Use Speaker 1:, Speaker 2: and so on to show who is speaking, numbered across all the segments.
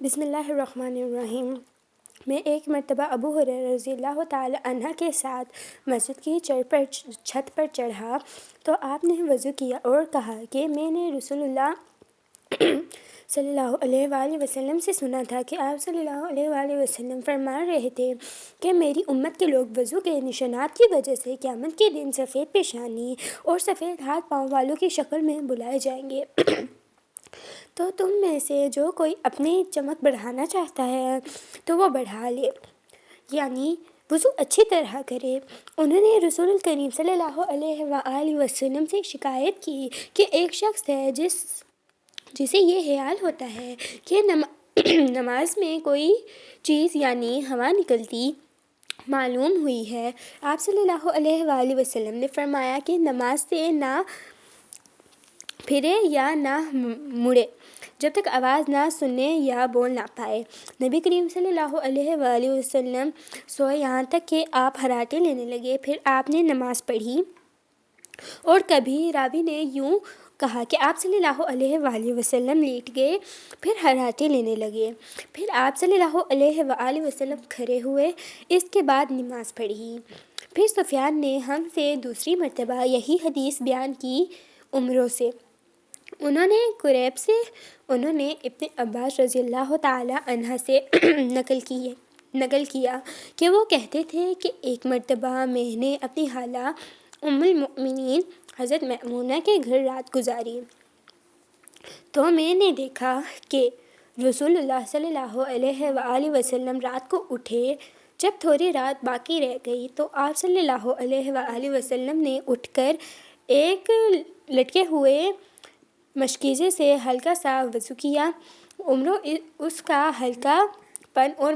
Speaker 1: بسم اللہ الرحمن الرحیم۔ میں ایک مرتبہ ابو ہریرہ رضی اللہ تعالی عنہ کے ساتھ مسجد کی چھت پر چڑھا تو آپ نے وضو کیا اور کہا کہ میں نے رسول اللہ صلی اللہ علیہ وآلہ وسلم سے سنا تھا کہ آپ صلی اللہ علیہ وآلہ وسلم فرما رہے تھے کہ میری امت کے لوگ وضو کے نشانات کی وجہ سے قیامت کے دن سفید پیشانی اور سفید ہاتھ پاؤں والوں کی شکل میں بلائے جائیں گے۔ تو تم میں سے جو کوئی اپنی چمک بڑھانا چاہتا ہے تو وہ بڑھا لے، یعنی وضو اچھی طرح کرے۔ انہوں نے رسول کریم صلی اللہ علیہ وآلہ وسلم سے شکایت کی کہ ایک شخص ہے جسے یہ خیال ہوتا ہے کہ نماز میں کوئی چیز یعنی ہوا نکلتی معلوم ہوئی ہے۔ آپ صلی اللہ علیہ وآلہ وسلم نے فرمایا کہ نماز سے نہ پھرے یا نہ مڑے جب تک آواز نہ سنے یا بول نہ پائے۔ نبی کریم صلی اللہ علیہ وآلہ وسلم سوئے یہاں تک کہ آپ خراٹے لینے لگے، پھر آپ نے نماز پڑھی۔ اور کبھی راوی نے یوں کہا کہ آپ صلی اللہ علیہ وآلہ وسلم لیٹ گئے، پھر خراٹے لینے لگے، پھر آپ صلی اللہ علیہ وآلہ وسلم کھڑے ہوئے، اس کے بعد نماز پڑھی۔ پھر سفیان نے ہم سے دوسری مرتبہ یہی حدیث بیان کی عمرو سے، انہوں نے قریب سے، انہوں نے ابن عباس رضی اللہ تعالی عنہ سے نقل کیا کہ وہ کہتے تھے کہ ایک مرتبہ میں نے اپنی خالہ ام المؤمنین حضرت میمونہ کے گھر رات گزاری تو میں نے دیکھا کہ رسول اللہ صلی اللہ علیہ وآلہ وسلم رات کو اٹھے۔ جب تھوڑی رات باقی رہ گئی تو آپ صلی اللہ علیہ وآلہ وسلم نے اٹھ کر ایک لٹکے ہوئے مشکیزے سے ہلکا سا وضو کیا۔ عمرو اس کا ہلکا پن اور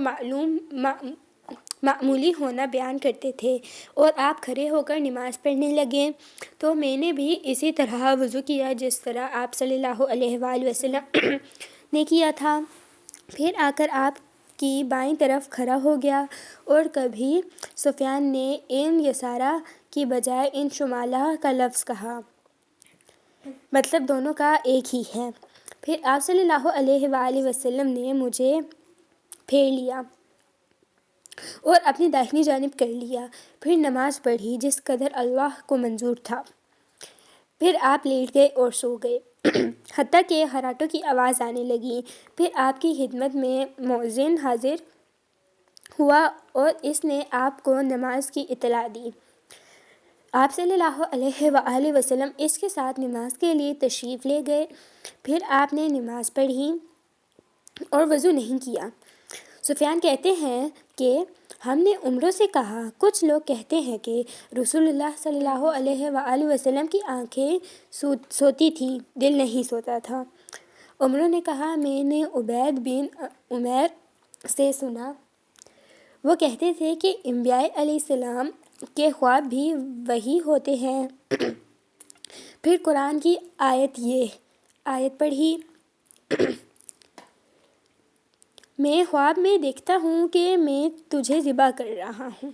Speaker 1: معمولی ہونا بیان کرتے تھے اور آپ کھڑے ہو کر نماز پڑھنے لگے تو میں نے بھی اسی طرح وضو کیا جس طرح آپ صلی اللہ علیہ وآلہ وسلم نے کیا تھا، پھر آ کر آپ کی بائیں طرف کھڑا ہو گیا۔ اور کبھی سفیان نے ان یسارہ کی بجائے ان شمالہ کا لفظ کہا، مطلب دونوں کا ایک ہی ہے۔ پھر آپ صلی اللہ علیہ وآلہ وسلم نے مجھے پھیر لیا اور اپنی داہنی جانب کر لیا، پھر نماز پڑھی جس قدر اللہ کو منظور تھا، پھر آپ لیٹ گئے اور سو گئے حتیٰ کہ خراٹوں کی آواز آنے لگی۔ پھر آپ کی خدمت میں مؤذن حاضر ہوا اور اس نے آپ کو نماز کی اطلاع دی۔ آپ صلی اللہ علیہ وآلہ وسلم اس کے ساتھ نماز کے لیے تشریف لے گئے، پھر آپ نے نماز پڑھی اور وضو نہیں کیا۔ سفیان کہتے ہیں کہ ہم نے عمرو سے کہا، کچھ لوگ کہتے ہیں کہ رسول اللہ صلی اللہ علیہ وآلہ وسلم کی آنکھیں سوتی تھیں، دل نہیں سوتا تھا۔ عمرو نے کہا، میں نے عبید بن عمیر سے سنا، وہ کہتے تھے کہ انبیاء علیہ السلام کے خواب بھی وحی ہوتے ہیں۔ پھر قرآن کی آیت پڑھی، میں خواب میں دیکھتا ہوں کہ میں تجھے ذبح کر رہا ہوں۔